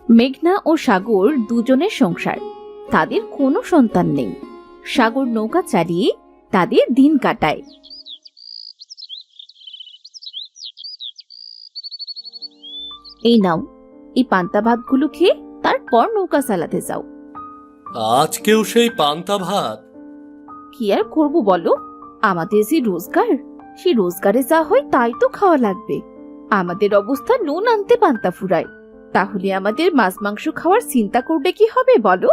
মেঘনা ও সাগর দুজনের সংসার, তাদের কোনো সন্তান নেই। সাগর নৌকা চালিয়ে তাদের দিন কাটায়। এই নাও, এই পান্তা ভাতগুলো খেয়ে তারপর নৌকা চালাতে যাও। আজকেও সেই পান্তা ভাত? কি আর করবো বলো, আমাদের যে রোজগার, সে রোজগারে যা হয় তাই তো খাওয়া লাগবে। আমাদের অবস্থা নুন আনতে পান্তা ফুরায়, তাহলে আমাদের মাছ মাংস খাওয়ার চিন্তা করবে কি হবে বলো?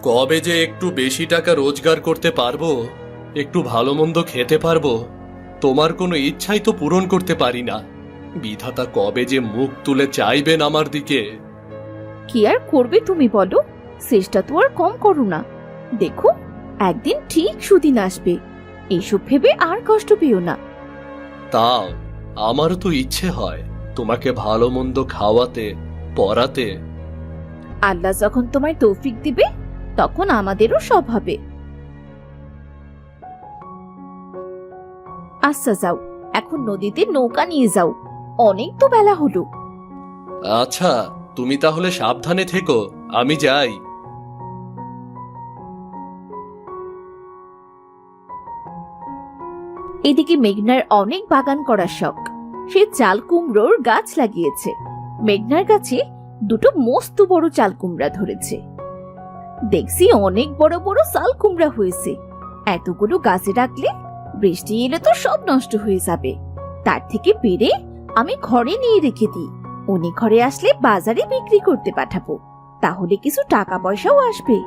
কবে যে একটু বেশি টাকা রোজগার করতে পারবো, একটু ভালো মন্দ খেতে পারবো, তোমার কোনো ইচ্ছাই তো পূরণ করতে পারি না। বিধাতা কবে যে মুখ তুলে চাইবেন আমার দিকে। কি আর করবে তুমি বলো, চেষ্টা তো আর কম করো না। দেখো, একদিন ঠিক সুদিন আসবে, এইসব ভেবে আর কষ্ট পেও না। তাও আমারও তো ইচ্ছে হয় তোমাকে ভালো মন্দ খাওয়াতে, পরাতে। আল্লাহ যখন তোমায় তৌফিক দিবে, তখন আমাদেরও সব হবে। আচ্ছা যাও, এখন নদীতে নৌকা নিয়ে যাও, অনেক তো বেলা হলো। আচ্ছা, তুমি তাহলে সাবধানে থেকো, আমি যাই। এদিকে মেঘনার অনেক বাগান করার শখ, সে চাল কুমড়োর গাছ লাগিয়েছে। মেঘনার গাছে দুটো মস্ত বড় চাল কুমড়া ধরেছে। দেখছি অনেক বড় বড় চাল কুমড়া হয়েছে। এতগুলো গাছে রাখলে বৃষ্টি এলে তো সব নষ্ট হয়ে যাবে। তার থেকে পেরে আমি ঘরে নিয়ে রেখে দিই, উনি ঘরে আসলে বাজারে বিক্রি করতে পাঠাবো, তাহলে কিছু টাকা পয়সাও আসবে।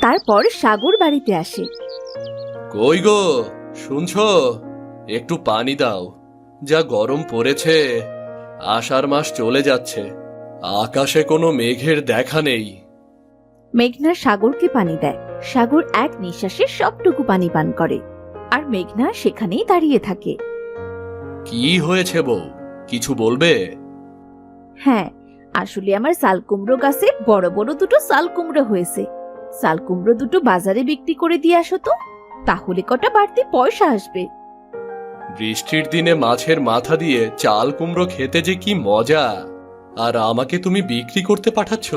তারপর সাগর বাড়িতে আসে। কই গো, শুনছো? একটু পানি দাও, যা গরম পড়েছে। আষাঢ় মাস চলে যাচ্ছে, আকাশে কোনো মেঘের দেখা নেই। মেঘনা সাগরকে পানি দেয়। সাগর এক নিঃশ্বাসে সবটুকু পানি পান করে, আর মেঘনা সেখানেই দাঁড়িয়ে থাকে। কি হয়েছে বউ, কিছু বলবে? হ্যাঁ, আসলে আমার চাল কুমড়ো গাছে বড় বড় দুটো চাল কুমড়ো হয়েছে। চাল কুমড়ো দুটো বাজারে বিক্রি করে দিয়ে আসো তো, তাহলে কটা বাড়তি পয়সা আসবে। বৃষ্টির দিনে মাছের মাথা দিয়ে চাল কুমড়ো খেতে যে কি মজা, আর আমাকে তুমি বিক্রি করতে পাঠাচ্ছ?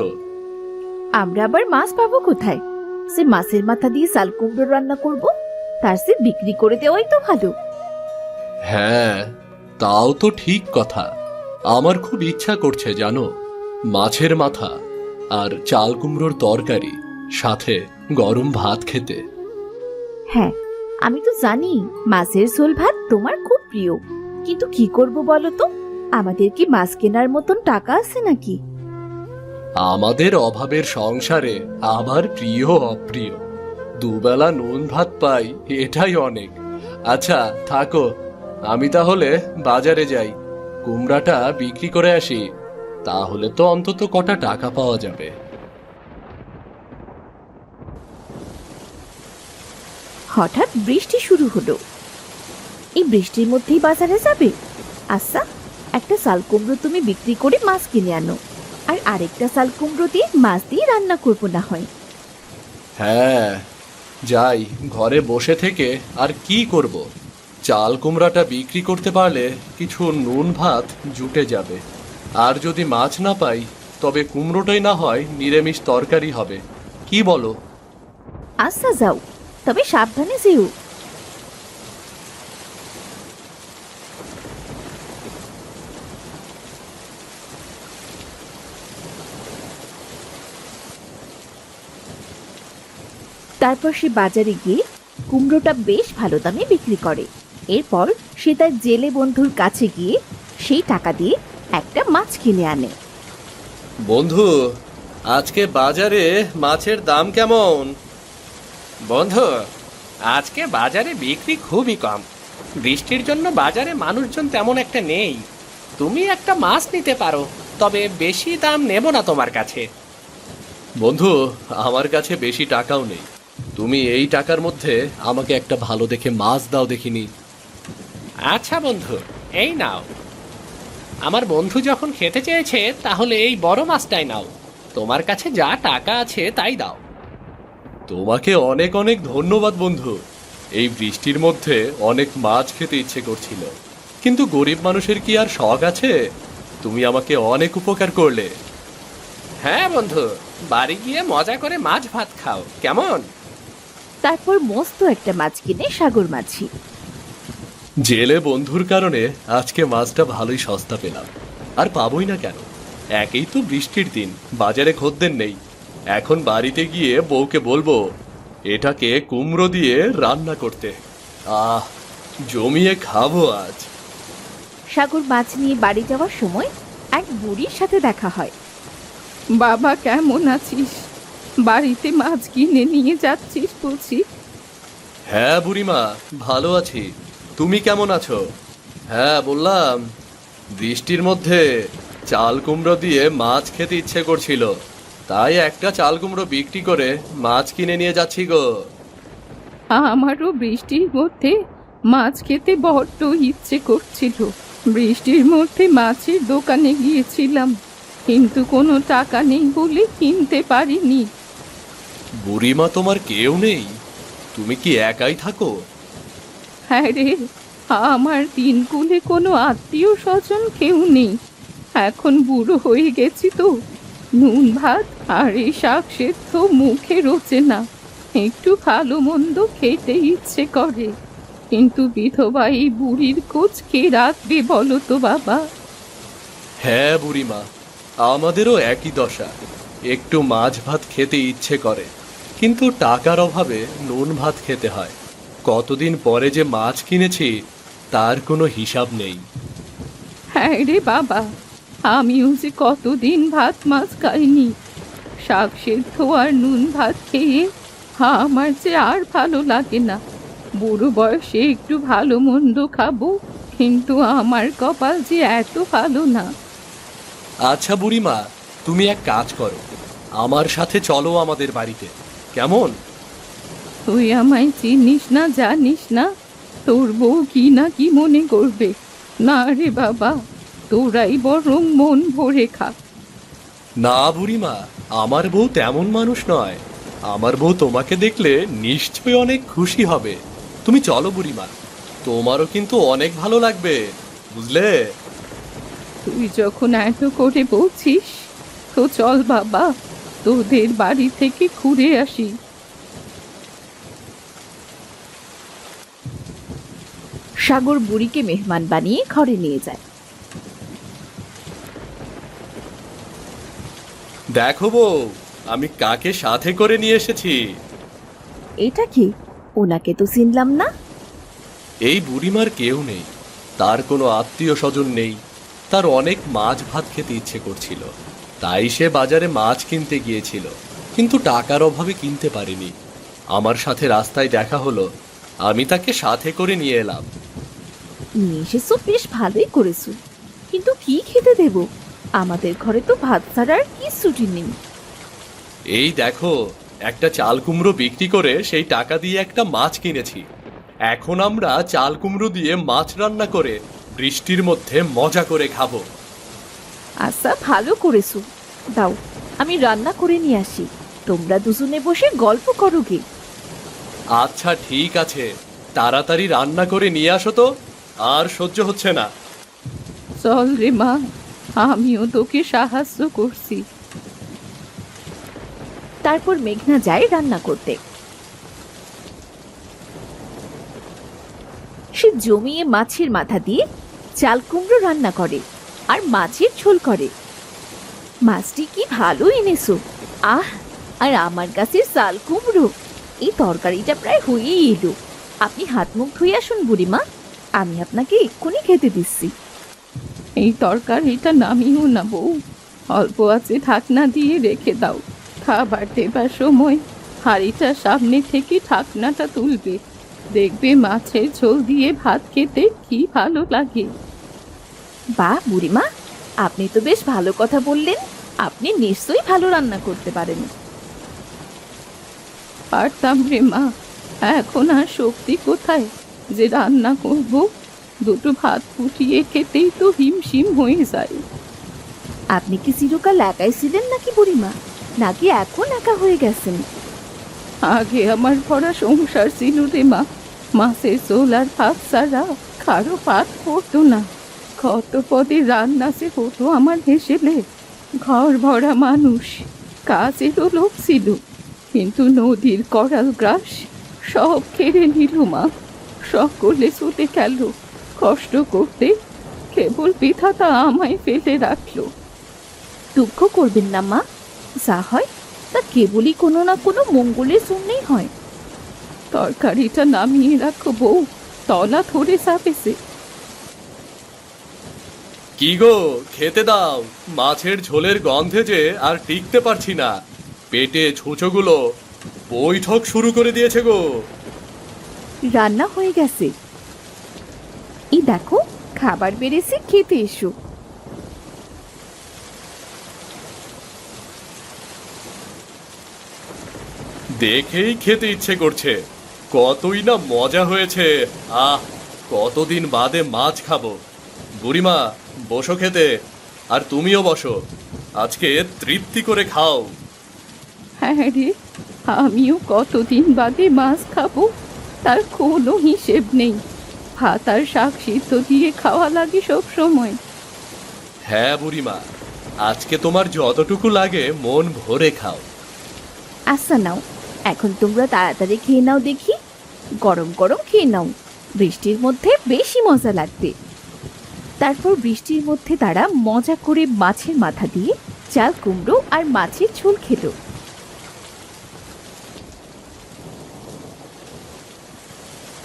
আমরা আবার মাছ পাবো কোথায়? সে মাছের মাথা দিয়ে চাল কুমড়ো রান্না করব, তার সে বিক্রি করে দেওয়াই তো ভালো। হ্যাঁ, তাও তো ঠিক কথা। আমার খুব ইচ্ছা করছে জানো, মাছের মাথা আর চাল কুমড়োর তরকারি, সাথে গরম ভাত খেতে। হ্যাঁ, আমি তো জানি মাছের ঝোল ভাত তোমার খুব প্রিয়, কিন্তু কি করব বলো তো, আমাদের কি মাছ কেনার মতন টাকা আছে নাকি? আমাদের অভাবের সংসারে আবার প্রিয় অপ্রিয়, দুবেলা নুন ভাত পাই, এটাই অনেক। আচ্ছা থাকো, আমি তাহলে বাজারে যাই, কুমড়াটা বিক্রি করে আসি, তাহলে তো অন্তত কটা টাকা পাওয়া যাবে। হঠাৎ বৃষ্টি শুরু হলো। এই বৃষ্টির মধ্যেই বাজারে যাবে? আচ্ছা, একটা চাল কুমড়ো তুমি বিক্রি করে মাছ কিনে আনো, আর আরেকটা চাল কুমড়ো দিয়ে মাছ দিয়ে রান্না করবো না হয়। হ্যাঁ যাই, ঘরে বসে থেকে আর কি করব, চাল কুমড়াটা বিক্রি করতে পারলে কিছু নুন ভাত জুটে যাবে। আর যদি মাছ না পাই, তবে কুমড়োটাই না হয় নিরামিষ তরকারি হবে, কি বলো? আচ্ছা যাও, তবে সাবধানে যেও। তারপর সে বাজারে গিয়ে কুমড়োটা বেশ ভালো দামে বিক্রি করে। এরপর সে তার জেলে বন্ধুর কাছে গিয়ে সেই টাকা দিয়ে একটা মাছ কিনে আনে। বন্ধু, আজকে বাজারে মাছের দাম কেমন? বন্ধু, আজকে বাজারে বিক্রি খুবই কম। বৃষ্টির জন্য বাজারে মানুষজন তেমন একটা নেই। তুমি একটা মাছ নিতে পারো, তবে বেশি দাম নেব না তোমার কাছে। বন্ধু, আমার কাছে বেশি টাকাও নেই, তুমি এই টাকার মধ্যে আমাকে একটা ভালো দেখে মাছ দাও দেখিনি। আচ্ছা বন্ধু, এই নাও। আমার বন্ধু যখন খেতে চেয়েছে, তাহলে এই বড় মাছটাই নাও। তোমার কাছে যা টাকা আছে তাই দাও। তোমাকে অনেক অনেক ধন্যবাদ বন্ধু। এই বৃষ্টির মধ্যে অনেক মাছ খেতে ইচ্ছে করছিল, কিন্তু গরিব মানুষের কি আর শখ আছে? তুমি আমাকে অনেক উপকার করলে। হ্যাঁ বন্ধু, বাড়ি গিয়ে মজা করে মাছ ভাত খাও, কেমন? তারপর মস্ত একটা মাছ কিনে সাগর মাছি। জেলে বন্ধুর কারণে আজকে মাছটা ভালোই সস্তা পেলাম। আর পাবোই না কেন? একেই তো বৃষ্টির দিন, বাজারে খদ্দের নেই। এখন বাড়িতে গিয়ে বউকে বলবো এটাকে কুমড়ো দিয়ে রান্না করতে। আহ, জমিয়ে খাবো আজ। সাগর মাছ নিয়ে বাড়ি যাওয়ার সময় এক বুড়ির সাথে দেখা হয়। বাবা কেমন আছিস? বাড়িতে মাছ কিনে নিয়ে যাচ্ছিস বলছি। হ্যাঁ বুড়িমা, ভালো আছি। তুমি কেমন আছো? হ্যাঁ বললাম, বৃষ্টির মধ্যে চাল কুমড়ো দিয়ে মাছ খেতে ইচ্ছে করছিল, তাই একটা চাল কুমড়ো বিক্রি করে মাছ কিনে নিয়ে যাচ্ছি গো। আমারও বৃষ্টির মধ্যে মাছ খেতে বড্ড ইচ্ছে করছিল। বৃষ্টির মধ্যে মাছের দোকানে গিয়েছিলাম, কিন্তু কোনো টাকা নেই বলে কিনতে পারিনি। বুড়িমা, তোমার কেউ নেই? তুমি কি একাই থাকো? হ্যাঁ রে, আমার তিন কুলে কোনো আত্মীয় স্বজন কেউ নেই। এখন বুড়ো হয়ে গেছি তো, নুন ভাত আর এই শাক সেদ্ধ মুখে রোচে না। একটু ভালো মন্দ খেতে ইচ্ছে করে, কিন্তু বিধবা এই বুড়ির খোঁজ কে রাখবে বলো তো বাবা? হ্যাঁ বুড়িমা, আমাদেরও একই দশা। একটু মাছ ভাত খেতে ইচ্ছে করে, কিন্তু টাকার অভাবে নুন ভাত খেতে হয়। কতদিন পরে যে মাছ কিনেছি তার কোনো হিসাব নেই। হ্যাঁ রে বাবা, আমিও যে কতদিন ভাত মাছ খাইনি। শাক সেদ্ধ আর নুন ভাত খেয়ে আমার যে আর ভালো লাগে না। বুড়ো বয়সে একটু ভালো মন্দ খাবো, কিন্তু আমার কপাল যে এত ভালো না। আচ্ছা বুড়িমা, তুমি এক কাজ করো, আমার সাথে চলো আমাদের বাড়িতে, কেমন? তুই আমায় চিনিস না, জানিস না, তোর বউ কি না কি মনে করবে। না রে বাবা, তোরাই বরং মন ভরে খা। না বুড়িমা, আমার বউ তেমন মানুষ নয়। আমার বউ তোমাকে দেখলে নিশ্চয়ই অনেক খুশি হবে। তুমি চলো বুড়িমা, তোমারও কিন্তু অনেক ভালো লাগবে, বুঝলে? তুই যখন এত করে বলছিস, তো চল বাবা, তোদের বাড়ি থেকে ঘুরে আসি। সাগর বুড়িকে মেহমান বানিয়ে ঘরে নিয়ে যায়। দেখো বউ, আমি কাকে সাথে করে নিয়ে এসেছি। এটা কি? ওনাকে তো চিনলাম না। এই বুড়িমার কেউ নেই, তার কোনো আত্মীয় স্বজন নেই। তার অনেক মাছ ভাত খেতে ইচ্ছে করছিল, তাই সে বাজারে মাছ কিনতে গিয়েছিল, কিন্তু টাকার অভাবে কিনতে পারেনি। আমার সাথে রাস্তায় দেখা হলো, আমি তাকে সাথে করে নিয়ে এলাম। নিয়ে এসেছো, বেশ ভালোই করেছো, কিন্তু কি খেতে দেব? আমাদের ঘরে তো ভাত ছাড়া আর কিছুটি নেই। এই দেখো, একটা চাল কুমড়ো বিক্রি করে সেই টাকা দিয়ে একটা মাছ কিনেছি। এখন আমরা চাল কুমড়ো দিয়ে মাছ রান্না করে বৃষ্টির মধ্যে মজা করে খাবো। আচ্ছা, ভালো করেছো, দাও আমি রান্না করে নিয়ে আসি। তোমরা দুজনে বসে গল্প করো গে। আচ্ছা ঠিক আছে, তাড়াতাড়ি রান্না করে নিয়ে আসো তো, আর সহ্য হচ্ছে না। চল রে মা, আমিও তোকে সাহায্য করছি। তারপর মেঘনা যায় রান্না করতে। সে জমিয়ে মাছের মাথা দিয়ে চাল কুমড়ো রান্না করে আর মাছের ঝোল করে। মাছটি কি ভালো এনেছো! আহ, আর আমার কাছে চাল কুমড়ো! এই তরকারিটা প্রায় হয়েই এলো। আপনি হাত মুখ ধুয়ে আসুন বুড়িমা, আমি আপনাকে এক্ষুনি খেতে দিচ্ছি। এই তরকারিটা নামিও না বউ, অল্প আছে ঢাকনা দিয়ে রেখে দাও। খাবার দেবার সময় হাঁড়িটা সামনে থেকে ঢাকনাটা তুলবে, দেখবে মাছের ঝোল দিয়ে ভাত খেতে কি ভালো লাগে। বাহ বুড়িমা, আপনি তো বেশ ভালো কথা বললেন। আপনি নিশ্চয়ই ভালো রান্না করতে পারেন। পারতাম রে মা, এখন আর শক্তি কোথায় যে রান্না করব। দুটো ভাত ফুটিয়ে খেতেই তো হিমশিম হয়ে যায়। আপনি কি চিরকাল একাই ছিলেন নাকি বুড়িমা, নাকি এখন একা হয়ে গেছেন? আগে আমার ভরা সংসার ছিল রে মা, মাছের ঝোল আর ভাত ছাড়া কারো পাত পড়তো না। কত পদে রান্না সে হতো আমার হেসেলে, ঘর ভরা মানুষ, কাজেরও লোক ছিল, কিন্তু নদীর করাল গ্রাস সব কেড়ে নিল মা। সকলে ছুটে গেল কষ্ট করতে, কেবল বিধাতা আমায় ফেলে রাখলো। দুঃখ করবেন না মা, যা হয় তা কেবলই কোনো না কোনো মঙ্গলের জন্যই হয়। তরকারিটা নামিয়ে রাখো বউ, তলা ধরে চাপেছে। কি গো, খেতে দাও, মাছের ঝোলের গন্ধে যে আর টিকতে পারছি না। পেটে ছুঁচোগুলো বৈঠক শুরু করে দিয়েছে গো। রান্না হয়ে গেছে, এই দেখো খাবার বেড়েছে, খেতে এসো। দেখেই খেতে ইচ্ছে করছে, কতই না মজা হয়েছে। আহ, কতদিন বাদে মাছ খাবো। বুড়িমা, বসো খেতে, আর তুমিও বসো, আজকে তৃপ্তি করে খাও। হ্যাঁ রে, আমিও কতদিন বাদে মাছ খাবো, তার কোনো হিসেব নেই। ভাত আর শাক সিদ্ধ দিয়ে খাওয়া লাগে সব সময়। হ্যাঁ বুড়িমা, আজকে তোমার যতটুকু লাগে মন ভরে খাও। আচ্ছা নাও, এখন তোমরা তাড়াতাড়ি খেয়ে নাও দেখি, গরম গরম খেয়ে নাও, বৃষ্টির মধ্যে বেশি মজা লাগবে। তারপর বৃষ্টির মধ্যে তারা মজা করে মাছের মাথা দিয়ে চাল কুমড়ো আর মাছের ঝোল খেলো।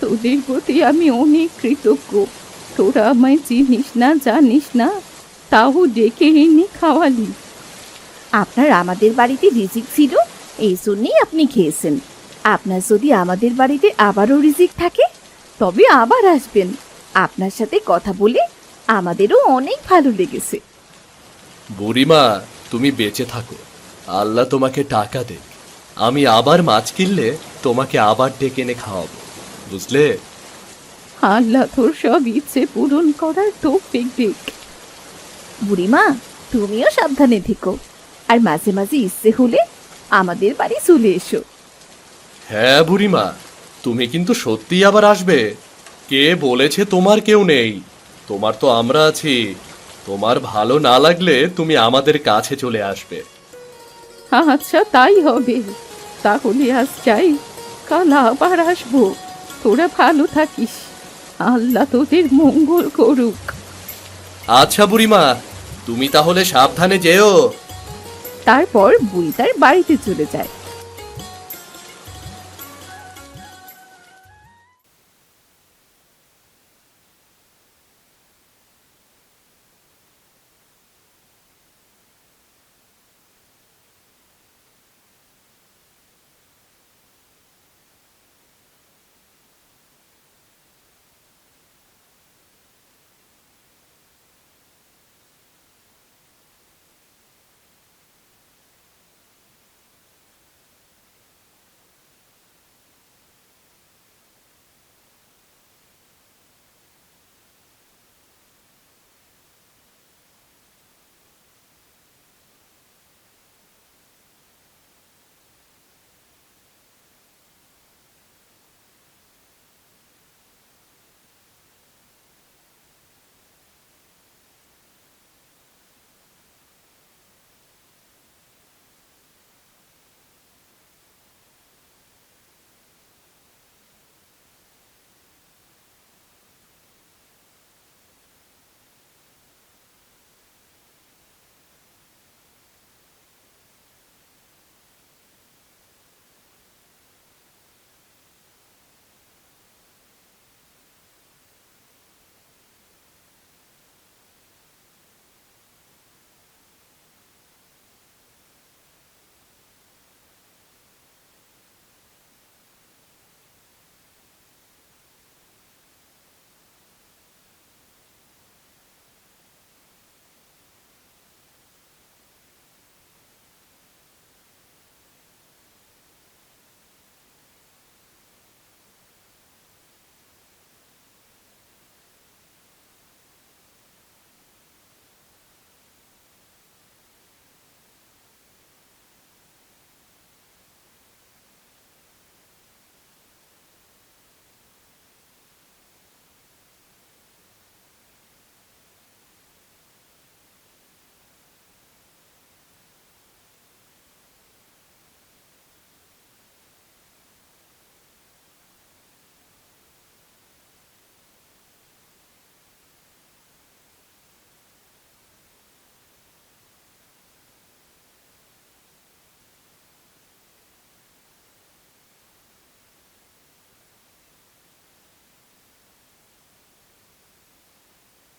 তোদের প্রতি আমি অনেক কৃতজ্ঞ। তোরা আমায় চিনিস না, জানিস না, তাও ডেকে এনে খাওয়ালি। আপনার আমাদের বাড়িতে রিজিক ছিল, এই জন্যই আপনি খেয়েছেন। আপনার যদি আমাদের বাড়িতে আবারও রিজিক থাকে তবে আবার আসবেন। আপনার সাথে কথা বলে আমাদেরও অনেক ভালো লেগেছে। বুড়িমা, তুমি বেঁচে থাকো, আল্লাহ তোমাকে টাকা দেখ। আমি আবার মাছ কিনলে তোমাকে আবার ডেকে এনে খাওয়াবো, বুঝলে? আল্লাহ তোর সব ইচ্ছে পূরণ করার তৌফিক দিক। বুড়িমা, তুমিও সাবধানে থেকো, আর মাঝে মাঝে ইচ্ছে হলে আমাদের বাড়ি চলে এসো। হ্যাঁ বুড়িমা, তুমি কিন্তু সত্যিই আবার আসবে। কে বলেছে তোমার কেউ নেই? তোমার তো আমরা আছি। তোমার ভালো না লাগলে তুমি আমাদের কাছে চলে আসবে। আচ্ছা তাই হবে, তাহলে আজ যাই, কাল আবার আসবো। তোরা ভালো থাকিস, আল্লাহ তোদের মঙ্গল করুক। আচ্ছা বুড়িমা, তুমি তাহলে সাবধানে যেও। তারপর বুড়ি তার বাড়িতে চলে যায়।